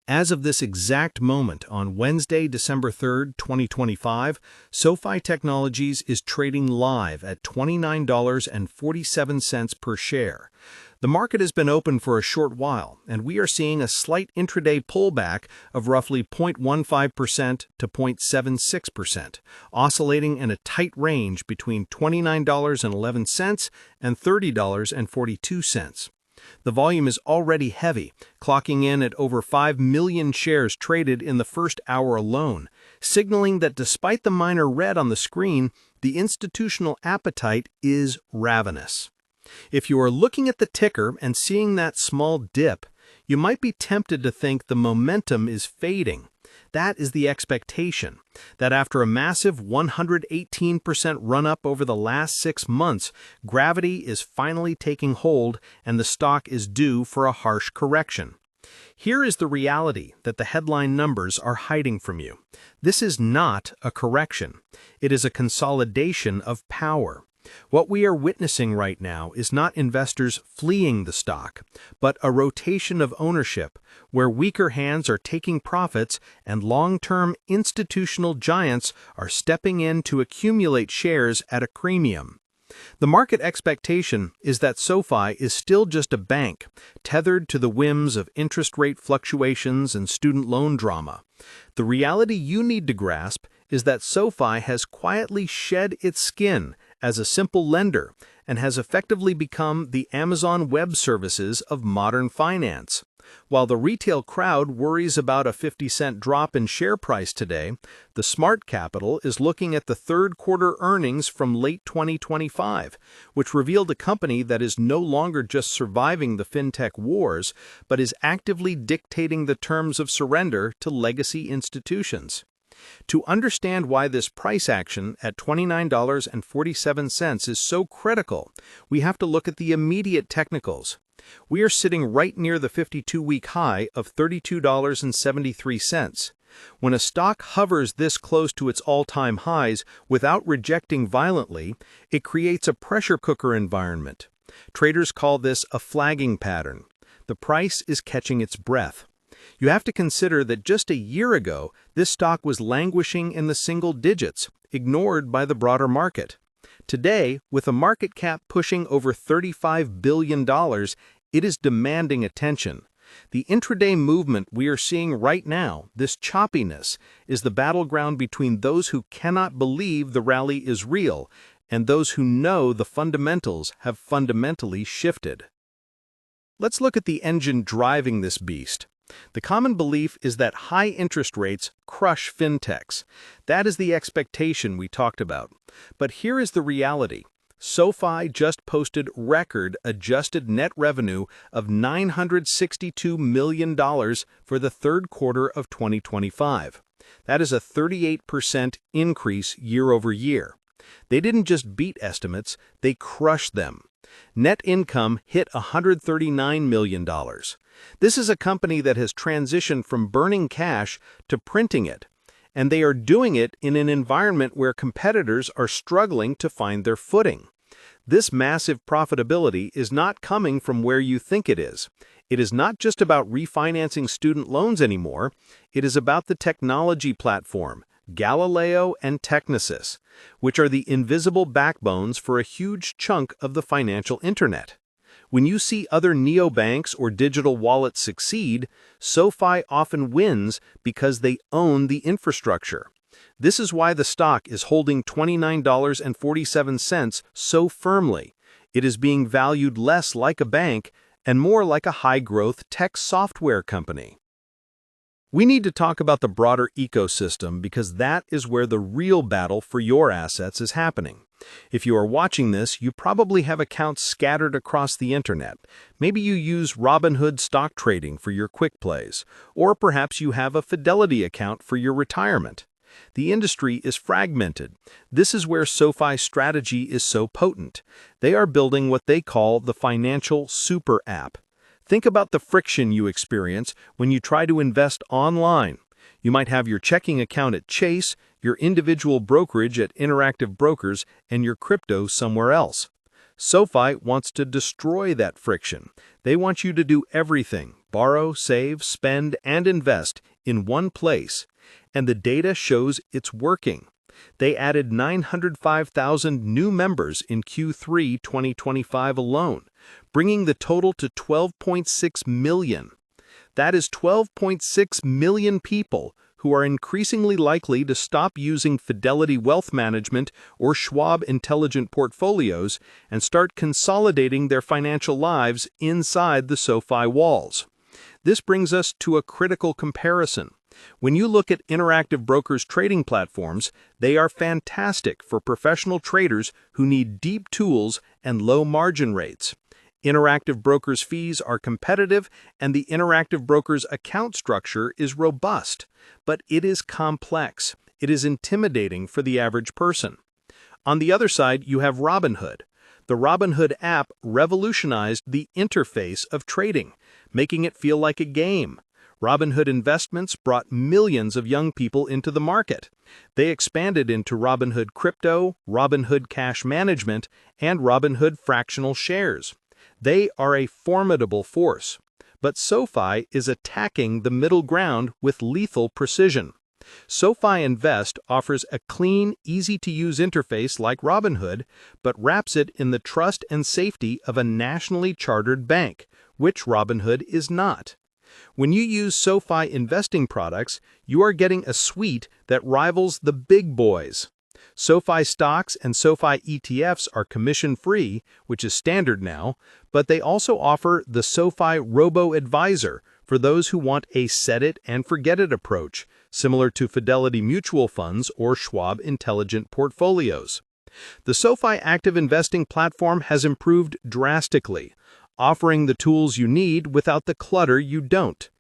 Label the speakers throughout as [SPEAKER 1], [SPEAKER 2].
[SPEAKER 1] As of this exact moment, on Wednesday, December 3rd, 2025, SoFi Technologies is trading live at $29.47 per share. The market has been open for a short while, and we are seeing a slight intraday pullback of roughly 0.15% to 0.76%, oscillating in a tight range between $29.11 and $30.42. The volume is already heavy, clocking in at over 5 million shares traded in the first hour alone, signaling that despite the minor red on the screen, the institutional appetite is ravenous. If you are looking at the ticker and seeing that small dip, you might be tempted to think the momentum is fading. That is the expectation, that after a massive 118% run-up over the last 6 months, gravity is finally taking hold and the stock is due for a harsh correction. Here is the reality that the headline numbers are hiding from you. This is not a correction. It is a consolidation of power. What we are witnessing right now is not investors fleeing the stock, but a rotation of ownership, where weaker hands are taking profits and long-term institutional giants are stepping in to accumulate shares at a premium. The market expectation is that SoFi is still just a bank, tethered to the whims of interest rate fluctuations and student loan drama. The reality you need to grasp is that SoFi has quietly shed its skin as a simple lender and has effectively become the Amazon Web Services of modern finance. While the retail crowd worries about a 50-cent drop in share price today, the smart capital is looking at the third quarter earnings from late 2025, which revealed a company that is no longer just surviving the fintech wars, but is actively dictating the terms of surrender to legacy institutions. To understand why this price action at $29.47 is so critical, we have to look at the immediate technicals. We are sitting right near the 52-week high of $32.73. When a stock hovers this close to its all-time highs without rejecting violently, it creates a pressure cooker environment. Traders call this a flagging pattern. The price is catching its breath. You have to consider that just a year ago, this stock was languishing in the single digits, ignored by the broader market. Today, with a market cap pushing over $35 billion, it is demanding attention. The intraday movement we are seeing right now, this choppiness, is the battleground between those who cannot believe the rally is real and those who know the fundamentals have fundamentally shifted. Let's look at the engine driving this beast. The common belief is that high interest rates crush fintechs. That is the expectation we talked about. But here is the reality. SoFi just posted record adjusted net revenue of $962 million for the third quarter of 2025. That is a 38% increase year over year. They didn't just beat estimates, they crushed them. Net income hit $139 million. This is a company that has transitioned from burning cash to printing it, and they are doing it in an environment where competitors are struggling to find their footing. This massive profitability is not coming from where you think it is. It is not just about refinancing student loans anymore. It is about the technology platform, Galileo and Technisys, which are the invisible backbones for a huge chunk of the financial internet. When you see other neobanks or digital wallets succeed, SoFi often wins because they own the infrastructure. This is why the stock is holding $29.47 so firmly. It is being valued less like a bank and more like a high-growth tech software company. We need to talk about the broader ecosystem because that is where the real battle for your assets is happening. If you are watching this, you probably have accounts scattered across the internet. Maybe you use Robinhood stock trading for your quick plays, or perhaps you have a Fidelity account for your retirement. The industry is fragmented. This is where SoFi's strategy is so potent. They are building what they call the financial super app. Think about the friction you experience when you try to invest online. You might have your checking account at Chase, your individual brokerage at Interactive Brokers, and your crypto somewhere else. SoFi wants to destroy that friction. They want you to do everything: borrow, save, spend, and invest in one place, and the data shows it's working. They added 905,000 new members in Q3 2025 alone, bringing the total to 12.6 million. That is 12.6 million people who are increasingly likely to stop using Fidelity Wealth Management or Schwab Intelligent Portfolios and start consolidating their financial lives inside the SoFi walls. This brings us to a critical comparison. When you look at Interactive Brokers' trading platforms, they are fantastic for professional traders who need deep tools and low margin rates. Interactive Brokers' fees are competitive, and the Interactive Brokers' account structure is robust, but it is complex. It is intimidating for the average person. On the other side, you have Robinhood. The Robinhood app revolutionized the interface of trading, making it feel like a game. Robinhood Investments brought millions of young people into the market. They expanded into Robinhood Crypto, Robinhood Cash Management, and Robinhood Fractional Shares. They are a formidable force, but SoFi is attacking the middle ground with lethal precision. SoFi Invest offers a clean, easy-to-use interface like Robinhood, but wraps it in the trust and safety of a nationally chartered bank, which Robinhood is not. When you use SoFi investing products, you are getting a suite that rivals the big boys. SoFi stocks and SoFi ETFs are commission-free, which is standard now, but they also offer the SoFi Robo-Advisor for those who want a set-it-and-forget-it approach, similar to Fidelity Mutual Funds or Schwab Intelligent Portfolios. The SoFi Active Investing platform has improved drastically, offering the tools you need without the clutter you don't.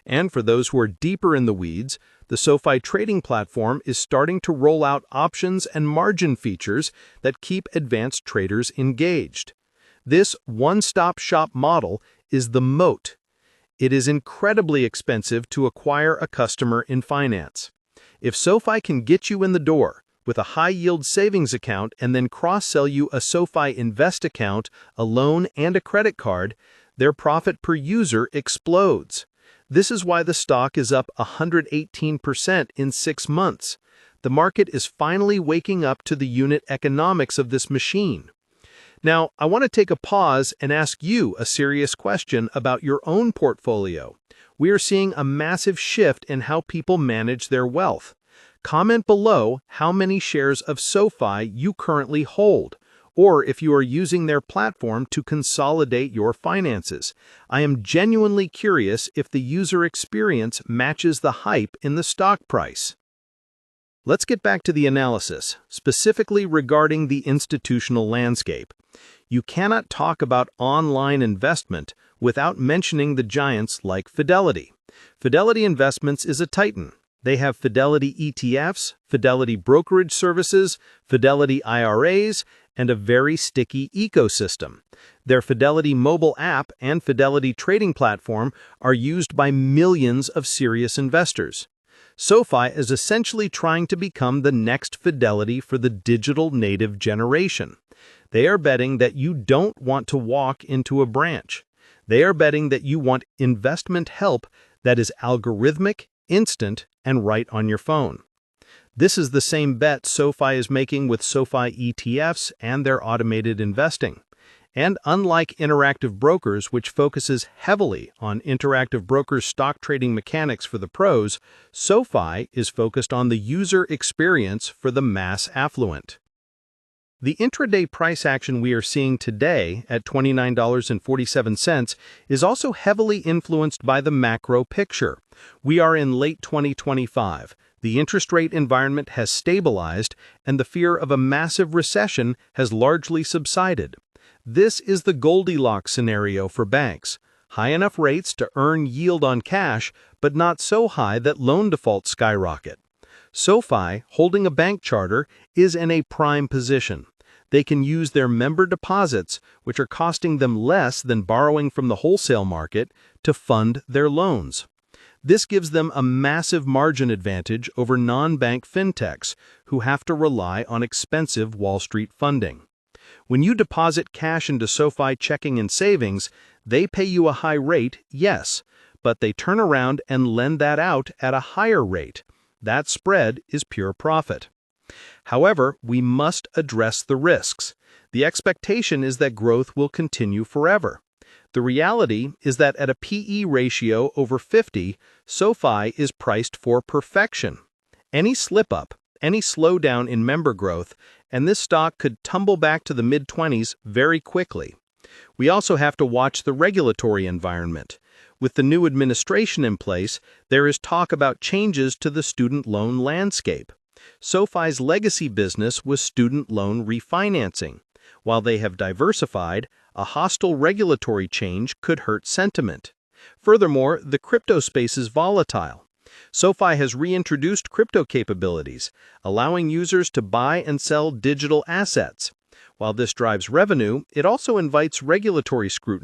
[SPEAKER 1] And for those who are deeper in the weeds, the SoFi trading platform is starting to roll out options and margin features that keep advanced traders engaged. This one-stop shop model is the moat. It is incredibly expensive to acquire a customer in finance. If SoFi can get you in the door with a high-yield savings account and then cross-sell you a SoFi Invest account, a loan, and a credit card, their profit per user explodes. This is why the stock is up 118% in 6 months. The market is finally waking up to the unit economics of this machine. Now, I want to take a pause and ask you a serious question about your own portfolio. We are seeing a massive shift in how people manage their wealth. Comment below how many shares of SoFi you currently hold, or if you are using their platform to consolidate your finances. I am genuinely curious if the user experience matches the hype in the stock price. Let's get back to the analysis, specifically regarding the institutional landscape. You cannot talk about online investment without mentioning the giants like Fidelity. Fidelity Investments is a titan. They have Fidelity ETFs, Fidelity Brokerage Services, Fidelity IRAs, and a very sticky ecosystem. Their Fidelity mobile app and Fidelity trading platform are used by millions of serious investors. SoFi is essentially trying to become the next Fidelity for the digital native generation. They are betting that you don't want to walk into a branch. They are betting that you want investment help that is algorithmic, instant, and right on your phone. This is the same bet SoFi is making with SoFi ETFs and their automated investing. And unlike Interactive Brokers, which focuses heavily on Interactive Brokers' stock trading mechanics for the pros, SoFi is focused on the user experience for the mass affluent. The intraday price action we are seeing today at $29.47 is also heavily influenced by the macro picture. We are in late 2025. The interest rate environment has stabilized, and the fear of a massive recession has largely subsided. This is the Goldilocks scenario for banks. High enough rates to earn yield on cash, but not so high that loan defaults skyrocket. SoFi, holding a bank charter, is in a prime position. They can use their member deposits, which are costing them less than borrowing from the wholesale market, to fund their loans. This gives them a massive margin advantage over non-bank fintechs, who have to rely on expensive Wall Street funding. When you deposit cash into SoFi checking and savings, they pay you a high rate, yes, but they turn around and lend that out at a higher rate. That spread is pure profit. However, we must address the risks. The expectation is that growth will continue forever. The reality is that at a PE ratio over 50, SoFi is priced for perfection. Any slip-up, any slowdown in member growth, and this stock could tumble back to the mid-20s very quickly. We also have to watch the regulatory environment. With the new administration in place, there is talk about changes to the student loan landscape. SoFi's legacy business was student loan refinancing. While they have diversified, a hostile regulatory change could hurt sentiment. Furthermore, the crypto space is volatile. SoFi has reintroduced crypto capabilities, allowing users to buy and sell digital assets. While this drives revenue, it also invites regulatory scrutiny.